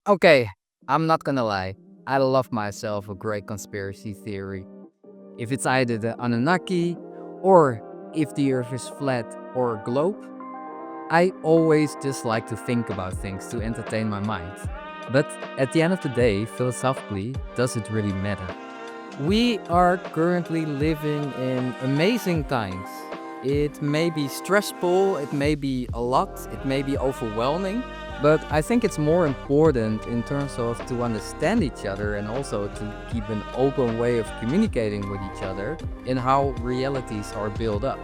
Okay, I'm not gonna lie. I love myself a great conspiracy theory. If it's either the Anunnaki, or if the Earth is flat or a globe, I always just like to think about things to entertain my mind. But at the end of the day, philosophically, does it really matter? We are currently living in amazing times. It may be stressful, it may be a lot, it may be overwhelming, but I think it's more important in terms of to understand each other and also to keep an open way of communicating with each other in how realities are built up.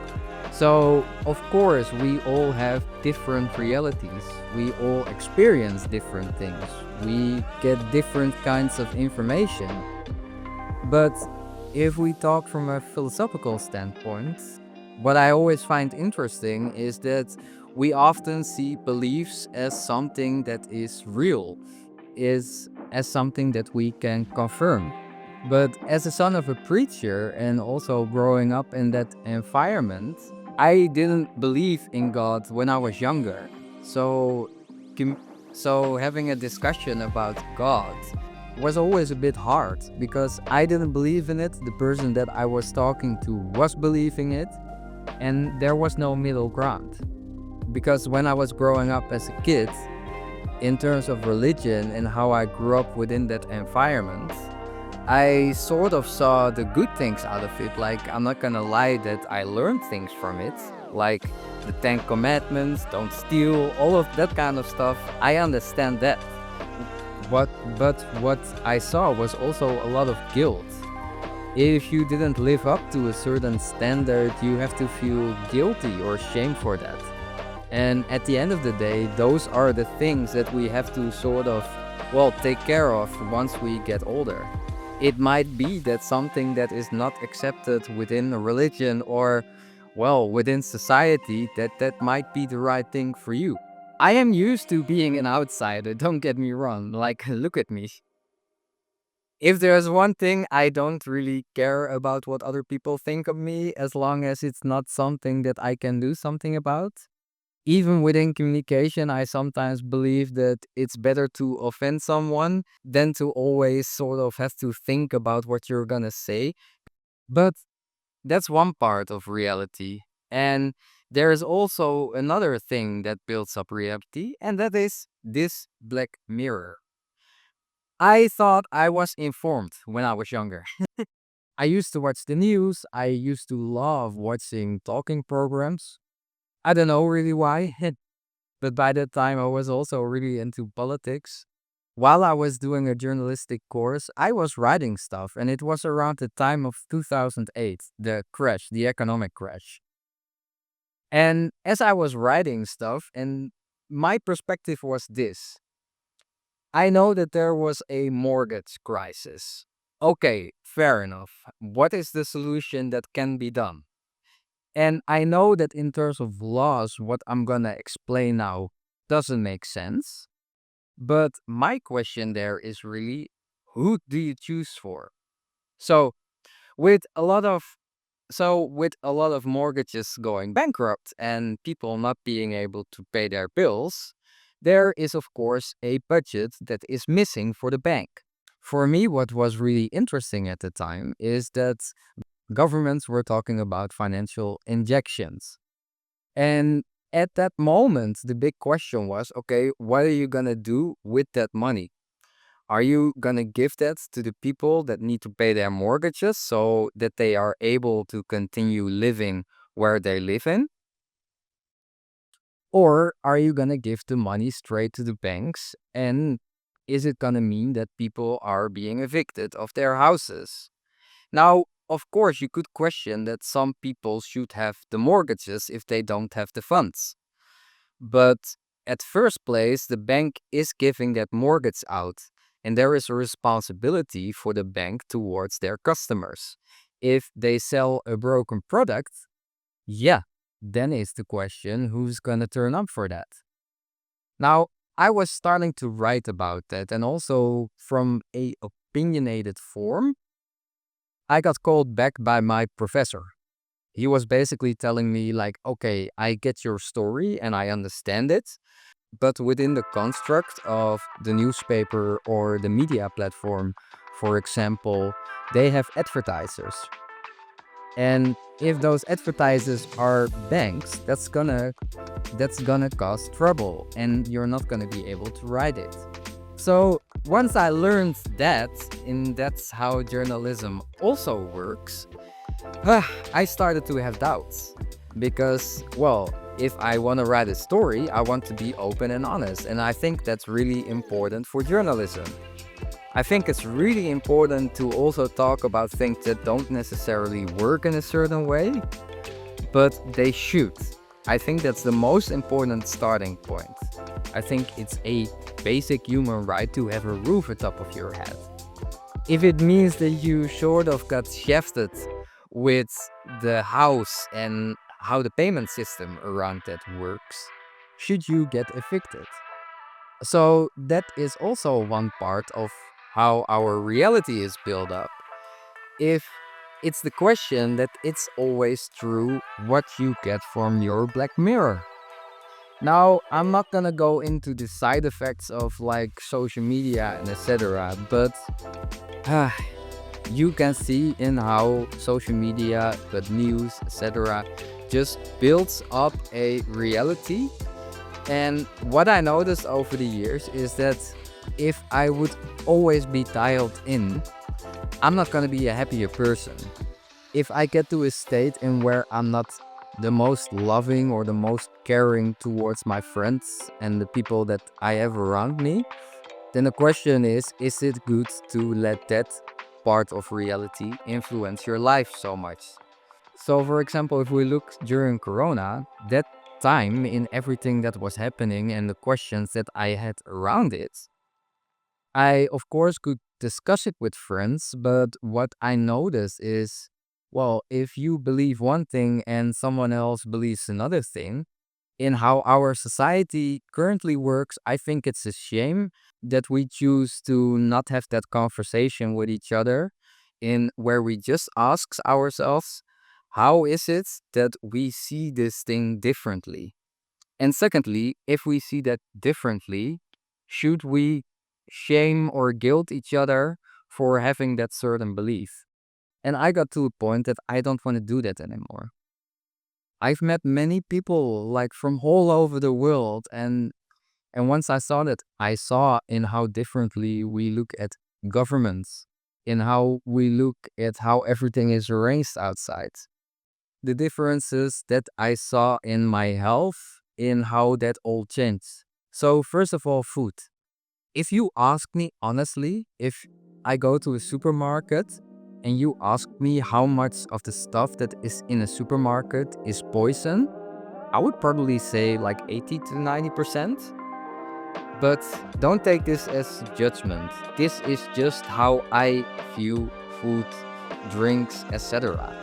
So, of course, we all have different realities. We all experience different things. We get different kinds of information. But if we talk from a philosophical standpoint, what I always find interesting is that we often see beliefs as something that is real, is as something that we can confirm. But as a son of a preacher and also growing up in that environment, I didn't believe in God when I was younger. So, com- so having a discussion about God was always a bit hard because I didn't believe in it. The person that I was talking to was believing it, and there was no middle ground. Because when I was growing up as a kid, in terms of religion and how I grew up within that environment, I sort of saw the good things out of it. Like, I'm not gonna lie that I learned things from it, like the Ten Commandments, don't steal, all of that kind of stuff. I understand that. What, but what I saw was also a lot of guilt. If you didn't live up to a certain standard, you have to feel guilty or shame for that. And at the end of the day, those are the things that we have to sort of, well, take care of once we get older. It might be that something that is not accepted within a religion or, well, within society, that might be the right thing for you. I am used to being an outsider, don't get me wrong. Like, look at me. If there's one thing, I don't really care about what other people think of me as long as it's not something that I can do something about. Even within communication, I sometimes believe that it's better to offend someone than to always sort of have to think about what you're gonna say. But that's one part of reality. And there is also another thing that builds up reality, and that is this black mirror. I thought I was informed when I was younger. I used to watch the news, I used to love watching talking programs. I don't know really why. But by that time, I was also really into politics. While I was doing a journalistic course, I was writing stuff, and it was around the time of 2008, the crash, the economic crash. And as I was writing stuff, and my perspective was this: I know that there was a mortgage crisis. Okay, fair enough. What is the solution that can be done? And I know that in terms of laws, what I'm gonna explain now doesn't make sense. But my question there is really, who do you choose for? So with a lot of with a lot of mortgages going bankrupt and people not being able to pay their bills, there is of course a budget that is missing for the bank. For me, what was really interesting at the time is that governments were talking about financial injections. And at that moment, the big question was, okay, what are you going to do with that money? Are you going to give that to the people that need to pay their mortgages so that they are able to continue living where they live in? Or are you going to give the money straight to the banks? And is it going to mean that people are being evicted of their houses? Now, of course, you could question that some people should have the mortgages if they don't have the funds. But at first place, the bank is giving that mortgage out, and there is a responsibility for the bank towards their customers. If they sell a broken product, yeah, then is the question who's gonna turn up for that. Now, I was starting to write about that, and also from a opinionated form, I got called back by my professor. He was basically telling me like, okay, I get your story and I understand it, but within the construct of the newspaper or the media platform, for example, they have advertisers. And if those advertisers are banks, that's gonna cause trouble and you're not gonna be able to write it. So once I learned that, and that's how journalism also works, I started to have doubts. Because, well, if I want to write a story, I want to be open and honest. And I think that's really important for journalism. I think it's really important to also talk about things that don't necessarily work in a certain way, but they should. I think that's the most important starting point. I think it's a basic human right to have a roof atop of your head. If it means that you sort of got shafted with the house and how the payment system around that works, should you get evicted? So that is also one part of how our reality is built up. If it's the question that it's always true what you get from your Black Mirror. Now, I'm not gonna go into the side effects of like social media and etc., but you can see in how social media, the news, etc., just builds up a reality. And what I noticed over the years is that if I would always be dialed in, I'm not gonna be a happier person. If I get to a state in where I'm not the most loving or the most caring towards my friends and the people that I have around me, then the question is it good to let that part of reality influence your life so much? So, for example, if we look during Corona, that time in everything that was happening and the questions that I had around it, I, of course, could discuss it with friends, but what I noticed is, well, if you believe one thing and someone else believes another thing, in how our society currently works, I think it's a shame that we choose to not have that conversation with each other in where we just ask ourselves, how is it that we see this thing differently? And secondly, if we see that differently, should we shame or guilt each other for having that certain belief? And I got to a point that I don't want to do that anymore. I've met many people like from all over the world, and once I saw that, I saw in how differently we look at governments, in how we look at how everything is arranged outside. The differences that I saw in my health, in how that all changed. So first of all, food. If you ask me honestly, if I go to a supermarket and you ask me how much of the stuff that is in a supermarket is poison, I would probably say like 80 to 90%. But don't take this as judgment. This is just how I view food, drinks, etc.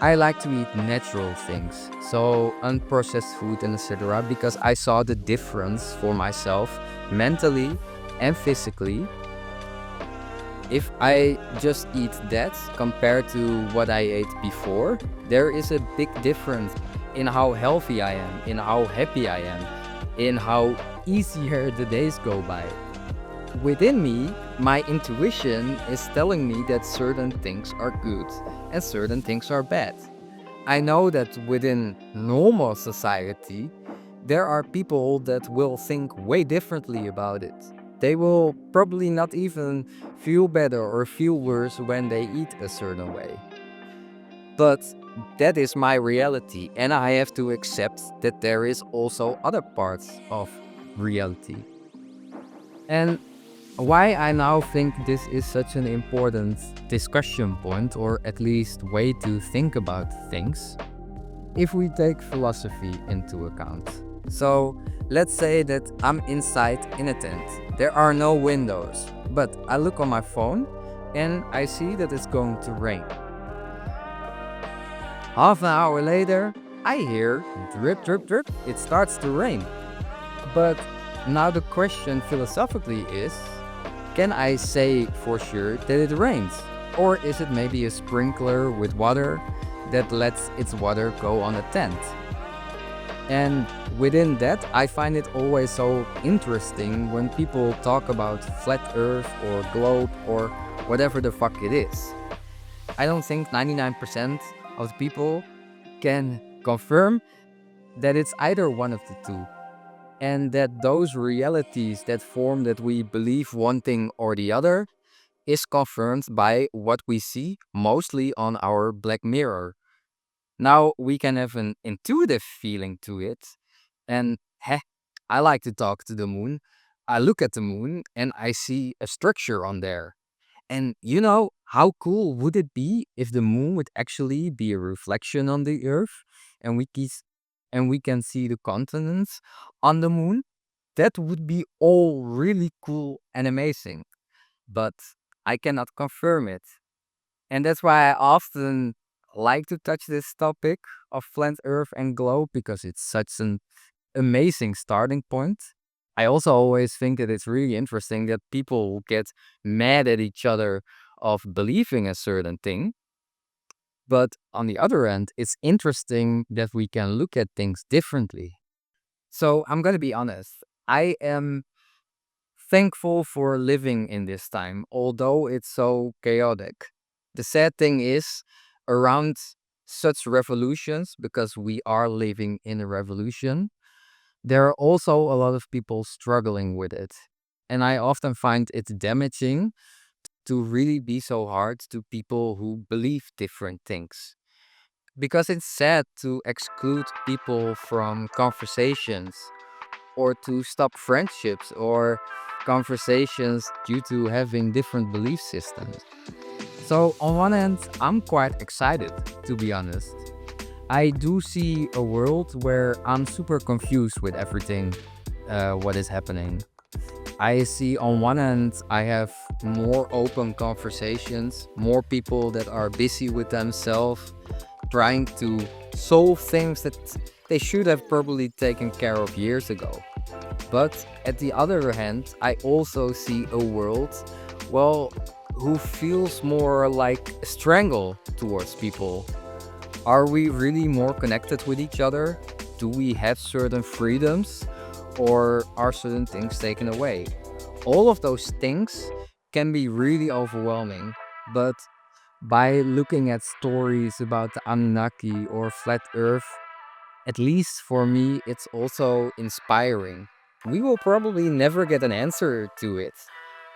I like to eat natural things, so unprocessed food and etc. because I saw the difference for myself mentally and physically. If I just eat that compared to what I ate before, there is a big difference in how healthy I am, in how happy I am, in how easier the days go by. Within me, my intuition is telling me that certain things are good and certain things are bad. I know that within normal society, there are people that will think way differently about it. They will probably not even feel better or feel worse when they eat a certain way. But that is my reality, and I have to accept that there is also other parts of reality. And why I now think this is such an important discussion point, or at least way to think about things, if we take philosophy into account. So let's say that I'm inside in a tent. There are no windows, but I look on my phone and I see that it's going to rain. Half an hour later, I hear drip, drip, drip. It starts to rain. But now the question philosophically is, can I say for sure that it rains? Or is it maybe a sprinkler with water that lets its water go on a tent? And within that, I find it always so interesting when people talk about flat earth or globe or whatever the fuck it is. I don't think 99% of the people can confirm that it's either one of the two. And that those realities that form that we believe one thing or the other is confirmed by what we see mostly on our Black Mirror. Now we can have an intuitive feeling to it. And I like to talk to the moon. I look at the moon and I see a structure on there. And how cool would it be if the moon would actually be a reflection on the earth and we can see the continents on the moon? That would be all really cool and amazing. But I cannot confirm it. And that's why I often like to touch this topic of flat earth and globe because it's such an amazing starting point. I also always think that it's really interesting that people get mad at each other of believing a certain thing. But on the other end, it's interesting that we can look at things differently. So I'm going to be honest. I am thankful for living in this time, although it's so chaotic. The sad thing is, around such revolutions, because we are living in a revolution, there are also a lot of people struggling with it. And I often find it damaging to really be so hard to people who believe different things. Because it's sad to exclude people from conversations or to stop friendships or conversations due to having different belief systems. So, on one hand, I'm quite excited, to be honest. I do see a world where I'm super confused with everything, what is happening. I see on one hand, I have more open conversations, more people that are busy with themselves, trying to solve things that they should have probably taken care of years ago. But at the other hand, I also see a world, well, who feels more like a strangle towards people. Are we really more connected with each other? Do we have certain freedoms? Or are certain things taken away? All of those things can be really overwhelming, but by looking at stories about the Anunnaki or flat Earth, at least for me, it's also inspiring. We will probably never get an answer to it,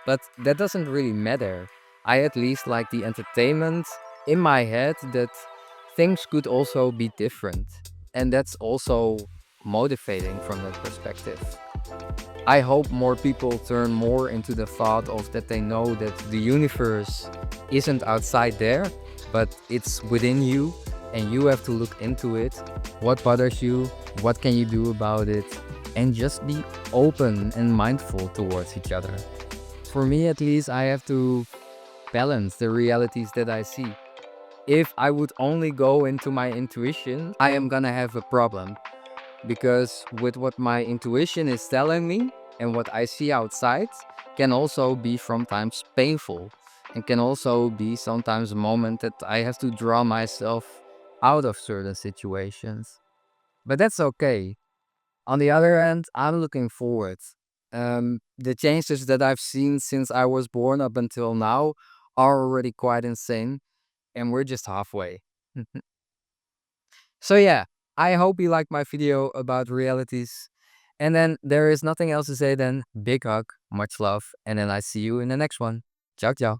but that doesn't really matter. I at least like the entertainment in my head that things could also be different. And that's also motivating from that perspective. I hope more people turn more into the thought of that they know that the universe isn't outside there, but it's within you and you have to look into it. What bothers you? What can you do about it? And just be open and mindful towards each other. For me, at least, I have to balance the realities that I see. If I would only go into my intuition, I am gonna have a problem because with what my intuition is telling me and what I see outside can also be sometimes painful and can also be sometimes a moment that I have to draw myself out of certain situations. But that's okay. On the other hand, I'm looking forward. The changes that I've seen since I was born up until now are already quite insane, and we're just halfway. So yeah, I hope you liked my video about realities. And then there is nothing else to say than big hug, much love, and then I see you in the next one. Ciao, ciao.